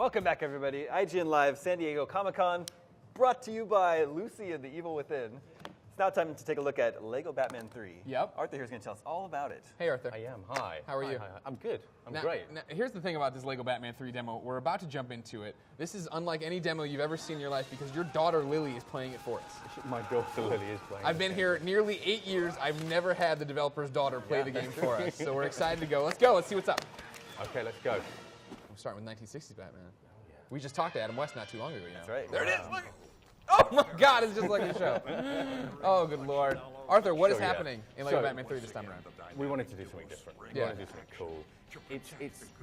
Welcome back, everybody. IGN Live, San Diego Comic-Con, brought to you by Lucy and the Evil Within. It's now time to take a look at Lego Batman 3. Yep. Arthur here is going to tell us all about it. Hey, Arthur. I am. Hi. How are you? Hi. I'm good. I'm Now, great. Now, here's the thing about this Lego Batman 3 demo. We're about to jump into it. This is unlike any demo you've ever seen in your life because your daughter Lily is playing it for us. My daughter Lily is playing. I've been here nearly 8 years. I've never had the developer's daughter play the game for us. So we're excited to go. Let's go. Let's see what's up. Okay, let's go. We're starting with 1960s Batman. We just talked to Adam West not too long ago. That's right. There it is. Look. Oh my God! It's just like the show. Oh, good Lord. Arthur, what is happening in Lego Batman 3 this time around? We wanted to do something different. We wanted to do something cool. It's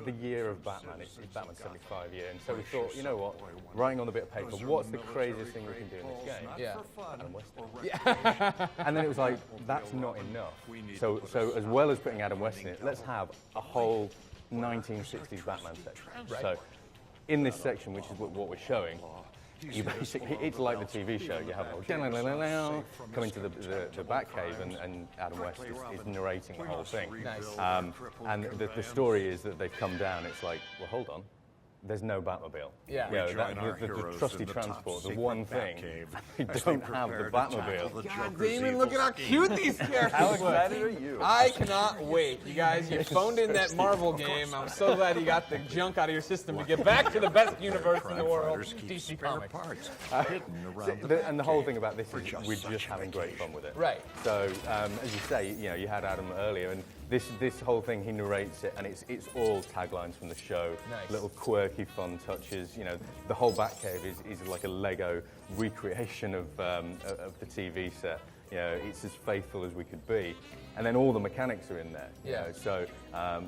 the year of Batman. It's Batman's 75 year, and so we thought, you know what? Writing on a bit of paper, what's the craziest thing we can do in this game? Yeah. Adam West. Yeah. And then it was like, that's not enough. So as well as putting Adam West in it, let's have a whole 1960s Batman section. Right. So in this section, which is what we're showing, you basically, it's like the TV show. You have come into the Batcave, and Adam West is narrating the whole thing. Nice. And the story is that they've come down. It's like, well, hold on. There's no Batmobile. Yeah. You know, the trusty transport, the one thing, they don't have the Batmobile. God, Damon, look at how cute these characters How look. excited are you? I cannot wait. You guys, you phoned in that Marvel game. I'm so glad you got the junk out of your system to get back to the best universe in the world, DC Comics. And the whole thing about this is we're just having great fun with it. Right. So, as you say, you know, you had Adam earlier, and this whole thing, he narrates it, and it's all taglines from the show. Nice. Little quirky, fun touches. You know, the whole Batcave is like a Lego recreation of the TV set. You know, it's as faithful as we could be, and then all the mechanics are in there. You know? So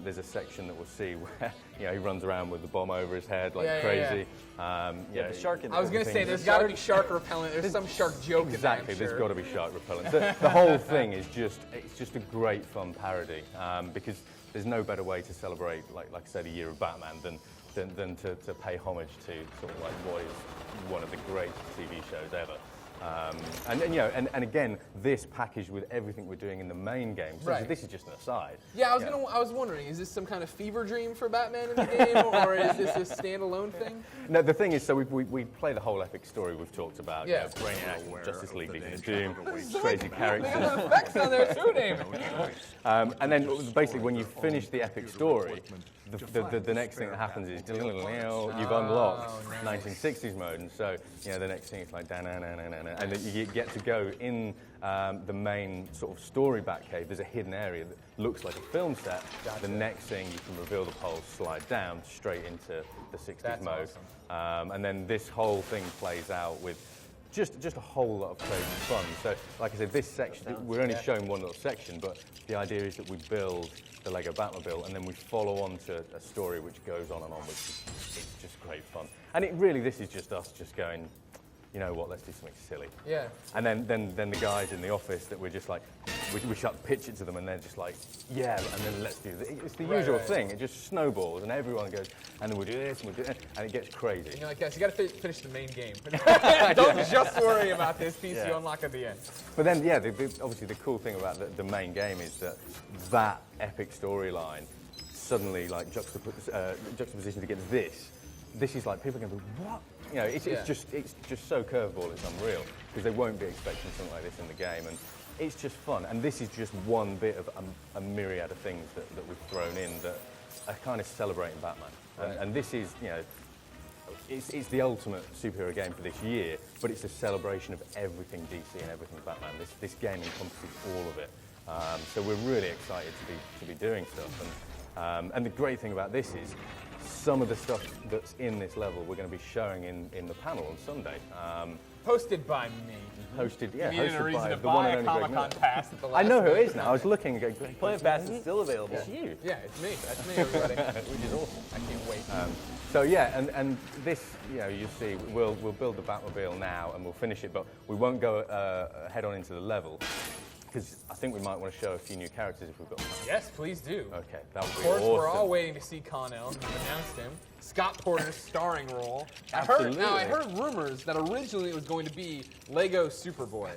there's a section that we'll see where he runs around with the bomb over his head like crazy. The shark in there. I was going to say, there's got to be shark repellent. There's some shark joke exactly, in there. There's got to be shark repellent. The whole thing is just a great fun parody because there's no better way to celebrate, like I said, a year of Batman than to pay homage to sort of like what is one of the great TV shows ever. And again, this packaged with everything we're doing in the main game. So this is just an aside. Yeah, I was wondering, is this some kind of fever dream for Batman in the game, or is this a standalone thing? No, the thing is, so we play the whole epic story we've talked about. Yeah. Brainiac, Justice League, Legion of Doom, crazy characters. They got the effects on there too, Damon. And then basically, when you finish the epic story, the next thing that happens is you've unlocked 1960s mode, and so the next thing is like and then you get to go in the main sort of story Batcave. There's a hidden area that looks like a film set. Gotcha. The next thing you can reveal the poles, slide down straight into the 60s mode, awesome. And then this whole thing plays out with just a whole lot of crazy fun. So, like I said, this section, we're only showing one little section, but the idea is that we build the Lego Batmobile and then we follow on to a story which goes on and on, which is just great fun. And this is just us just going, you know what, let's do something silly. Yeah. And then the guys in the office that we're just like, we pitch it to them and they're just like, yeah, and then let's do this. It's the usual thing. It just snowballs and everyone goes, and then we'll do this and we'll do that, and it gets crazy. And you're like, guys, you got to finish the main game. Don't just worry about this piece you unlock at the end. But then, obviously the cool thing about the main game is that epic storyline suddenly like juxtaposition against this. This is like, people are going to be, what? It's just so curveball, it's unreal, because they won't be expecting something like this in the game, and it's just fun. And this is just one bit of a myriad of things that we've thrown in that are kind of celebrating Batman. And this is, it's the ultimate superhero game for this year, but it's a celebration of everything DC and everything Batman. This game encompasses all of it. So we're really excited to be doing stuff. And the great thing about this is, some of the stuff that's in this level we're going to be showing in the panel on Sunday. Hosted by me. Hosted a reason by to the one buy and a only Greg Comic-Con Miller. pass at the last I know who it minute. is now. I was looking and going, Planet Pass is still available. It's you. Yeah, it's me. That's me, everybody. Which is awesome. I can't wait. So and this, you see, we'll build the Batmobile now and we'll finish it, but we won't go head on into the level. because I think we might want to show a few new characters if we've got time. Yes, please do. Okay, that would Of be course, awesome. we're all waiting to see Connell. You've announced him. Scott Porter's starring role. I Absolutely. heard rumors that originally it was going to be Lego Superboy,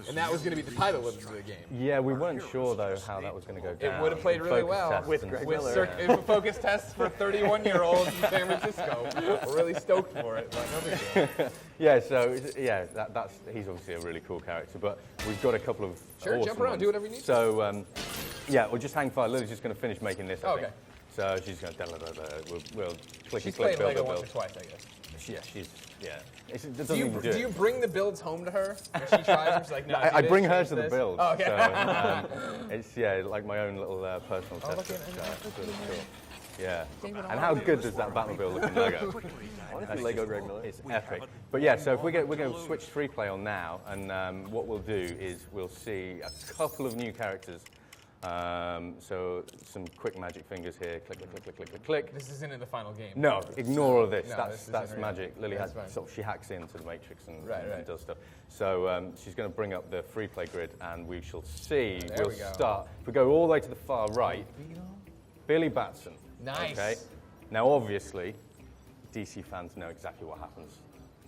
and that was going to be the title of the game. Yeah, we weren't sure though how that was going to go down. It would have played really Focus well tests with and Greg stuff. Miller. With focus tests for 31-year-olds in San Francisco. We're really stoked for it. But no big deal. Yeah, so he's obviously a really cool character, but we've got a couple of Sure, awesome jump around, ones. do whatever you need. So yeah, we'll just hang fire. Lily's just going to finish making this. I think. Okay. So she's going to we'll click She's click played build Lego build. once or twice, I guess. Yeah. It doesn't even Do you bring the builds home to her when she tries them? She's like, no, I do bring this, her do to the this. build. Oh, okay. So it's like my own little personal Oh, test. look at it. It's really cool. Yeah. And how good does that Batmobile look in Lego? Honestly, Lego Greg Miller. It's epic. But yeah, so if we're going to switch free play on now, and what we'll do is we'll see a couple of new characters. So some quick magic fingers here. Click, click, click, click, click, click, click. This isn't in the final game. No, ignore all this. No, that's this that's isn't magic. Lily That's has fine. she hacks into the Matrix and Right. does stuff. So she's going to bring up the free play grid, and we shall see. There we'll we go. start. If we go all the way to the far right, Billy Batson. Nice. Okay. Now, obviously, DC fans know exactly what happens.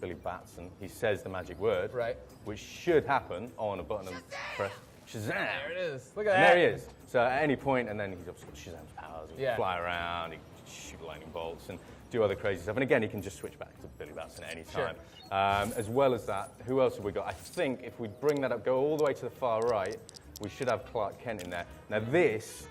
Billy Batson, he says the magic word, Right. which should happen on a button and press Shazam. There it is. Look at And that. there he is. So at any point, and then he's obviously got Shazam's powers. He can Yeah. fly around, he can shoot lightning bolts, and do other crazy stuff. And again, he can just switch back to Billy Batson at any Sure. time. As well as that, who else have we got? I think if we bring that up, go all the way to the far right, we should have Clark Kent in there. Now this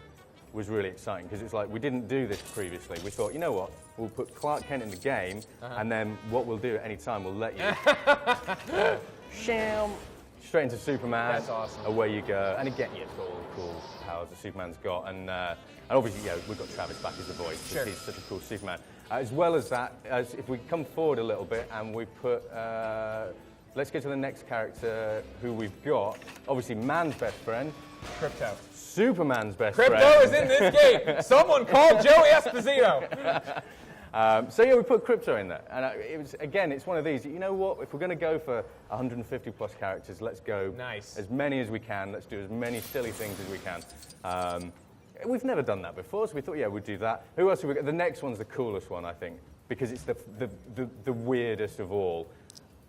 was really exciting because it's like we didn't do this previously. We thought, you know what, we'll put Clark Kent in the game, and then what we'll do at any time, we'll let you sham straight into Superman. That's awesome. Away you go, and again, yeah, it's got all the cool powers that Superman's got, and obviously, yeah, we've got Travis back as the voice because Sure. he's such a cool Superman. As well as that, if we come forward a little bit and we put. Let's get to the next character who we've got. Obviously, man's best friend, Crypto. Superman's best Crypto friend. is in this game. Someone called Joey Esposito. So yeah, we put Crypto in there, and it's one of these. You know what? If we're going to go for 150 plus characters, let's go Nice. as many as we can. Let's do as many silly things as we can. We've never done that before, so we thought, yeah, we'd do that. Who else have we got? The next one's the coolest one, I think, because it's the weirdest of all.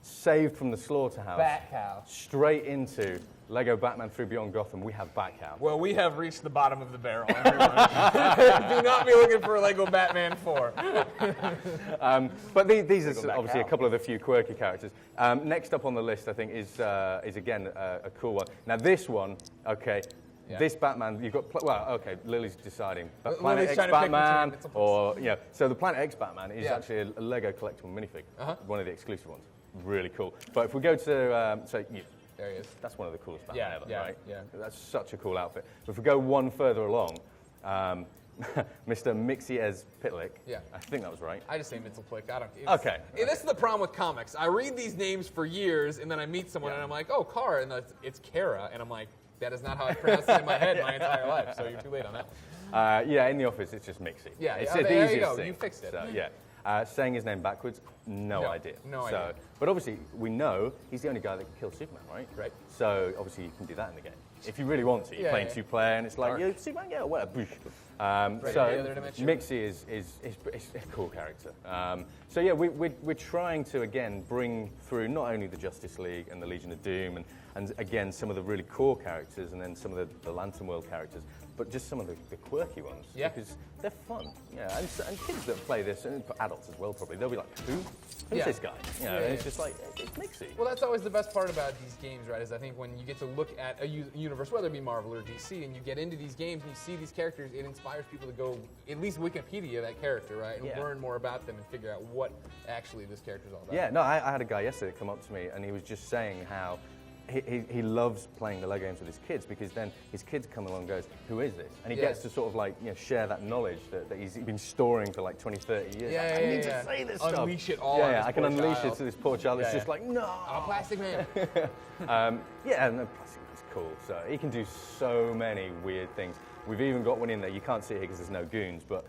Saved from the slaughterhouse, Batcow. straight into Lego Batman 3 Beyond Gotham. We have Batcow. Well, we have reached the bottom of the barrel, everyone. Do not be looking for Lego Batman 4. But these are back obviously out. a couple of the few quirky characters. Next up on the list, I think, is again a cool one. Now this one, okay, Yeah. this Batman, you've got, okay, Lily's deciding. But Lily's Planet X trying to pick Batman, between bits and or, so the Planet X Batman is Yeah. actually a Lego collectible minifig, Uh-huh. one of the exclusive ones. Really cool. But if we go to, There he is. that's one of the coolest Batman Yeah, ever, yeah, right? yeah. That's such a cool outfit. But if we go one further along, Mr. Mixiez Pitlick, Yeah. I think that was right. I just say Mitzelplick. I don't. Okay. This is the problem with comics. I read these names for years, and then I meet someone, and I'm like, "Oh, Kara," and it's Kara, and I'm like, "That is not how I pronounce it in my head my entire life." So you're too late on that. In the office, it's just Mixie. Yeah, it's yeah, the there you easiest go. thing. You fixed it. So, yeah. Saying his name backwards, no idea. no idea. But obviously, we know he's the only guy that can kill Superman, right? Right. So obviously, you can do that in the game. If you really want to, you're Yeah, playing yeah. two-player, and it's like, yeah, Superman, yeah, whatever. Boosh. in the other dimension. Mixie is a cool character. So yeah, we're trying to again bring through not only the Justice League and the Legion of Doom, and again some of the really core characters, and then some of the Lantern World characters, but just some of the quirky ones. Yeah. Because they're fun. Yeah, and kids that play this, and adults as well probably, they'll be like, who's Yeah. this guy? Yeah, And yeah. it's just like, it's Mixie. Well, that's always the best part about these games, right? Is I think when you get to look at a universe, whether it be Marvel or DC, and you get into these games and you see these characters, it inspires people to go at least Wikipedia that character, right, and Yeah. learn more about them and figure out what actually this character's all about. Yeah, no, I had a guy yesterday come up to me and he was just saying how he loves playing the Lego games with his kids because then his kids come along and goes, who is this? And he Yeah. gets to sort of like, share that knowledge that he's been storing for like 20, 30 years. Yeah, Like, yeah, I need yeah. to say this stuff. Unleash it all Yeah, on yeah, this I can poor unleash child. it to this poor child. It's Yeah, just yeah. like, no. I'm a plastic man. Yeah, and the plastic is cool. So he can do so many weird things. We've even got one in there. You can't see it here because there's no goons, but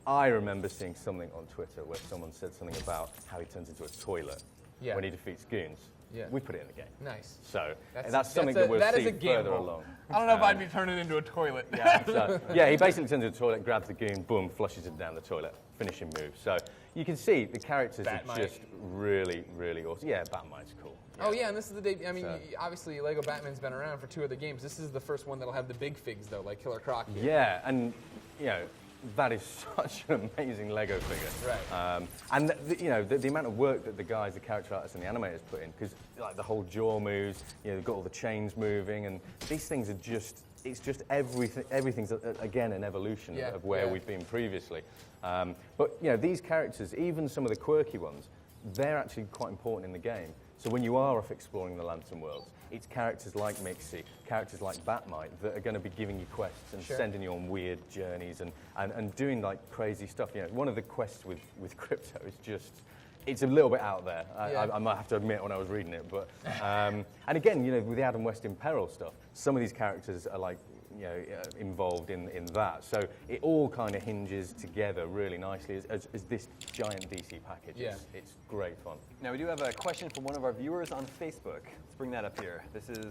I remember seeing something on Twitter where someone said something about how he turns into a toilet. when he defeats goons. Yeah. We put it in the game. Nice. So that's something that we'll see further along. I don't know if I'd be turning it into a toilet. Yeah, he basically turns into a toilet, grabs the goon, boom, flushes it down the toilet, finishing move. So you can see the characters are just really, really awesome. Yeah, Batmite's cool. Yeah. Oh yeah, and this is the debut. I mean, obviously Lego Batman's been around for 2 other games. This is the first one that'll have the big figs though, like Killer Croc. Here. Yeah, and you know, that is such an amazing Lego figure. Right. And the amount of work that the guys, the character artists and the animators put in, because like the whole jaw moves, they've got all the chains moving, and these things are just, it's just everything. Everything's again an evolution of where we've been previously. But these characters, even some of the quirky ones, they're actually quite important in the game. So when you are off exploring the Lantern worlds, it's characters like Mixie, characters like Batmite that are going to be giving you quests and sending you on weird journeys and doing like crazy stuff. One of the quests with Crypto is just, it's a little bit out there. I might have to admit when I was reading it, but and again, with the Adam West in Peril stuff, some of these characters are like involved in that. So it all kind of hinges together really nicely as this giant DC package. It's great fun. Now we do have a question from one of our viewers on Facebook. Let's bring that up here. This is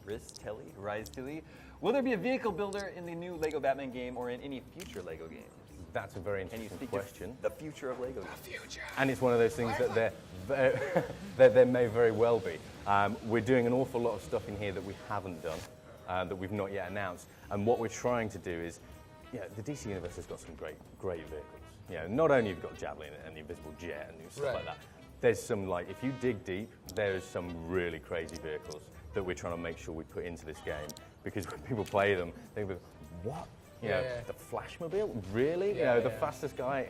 Rise Tilly. Will there be a vehicle builder in the new Lego Batman game or in any future Lego games? That's a very interesting question. The future of Lego. The future. And it's one of those things that there may very well be. We're doing an awful lot of stuff in here that we haven't done. That we've not yet announced, and what we're trying to do is, the DC universe has got some great vehicles. Not only have you got Javelin and the Invisible Jet and stuff like that. There's some if you dig deep, there's some really crazy vehicles that we're trying to make sure we put into this game, because when people play them, they go, what? The Flashmobile, really? The fastest guy,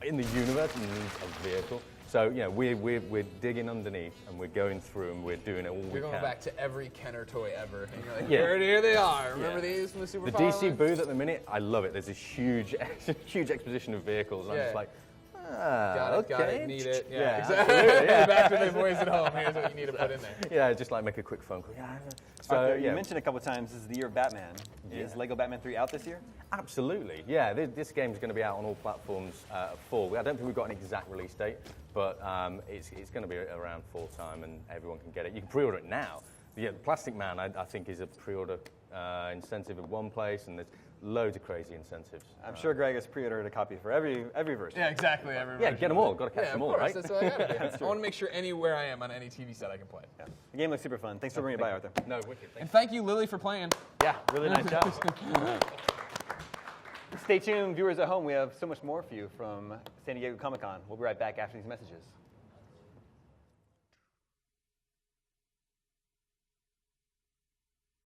in the universe needs a vehicle. So we're digging underneath and we're going through and we're doing it all we can. We're going back to every Kenner toy ever. And you're like, here they are. Remember these from the Super The DC booth at the minute, I love it. There's this huge exposition of vehicles. And I'm just like, got it, need it. Yeah, exactly. Back to the boys at home. Here's what you need to put in there. Yeah, just like make a quick phone call. So Arthur, you mentioned a couple of times this is the year of Batman. Is Lego Batman 3 out this year? Absolutely. Yeah, this game is going to be out on all platforms fall. I don't think we've got an exact release date, but it's going to be around fall time and everyone can get it. You can pre-order it now. The Plastic Man, I think, is a pre-order incentive at one place, and there's loads of crazy incentives. I'm sure Greg has pre-ordered a copy for every version. Yeah, exactly. Every version. Get them all. Got to catch them all, right? That's what I got to do. I want to make sure anywhere I am on any TV set I can play. Yeah. The game looks super fun. Thanks for bringing it by, Arthur. No, wicked. And thank you, Lily, for playing. Yeah, really nice job. Stay tuned, viewers at home. We have so much more for you from San Diego Comic-Con. We'll be right back after these messages.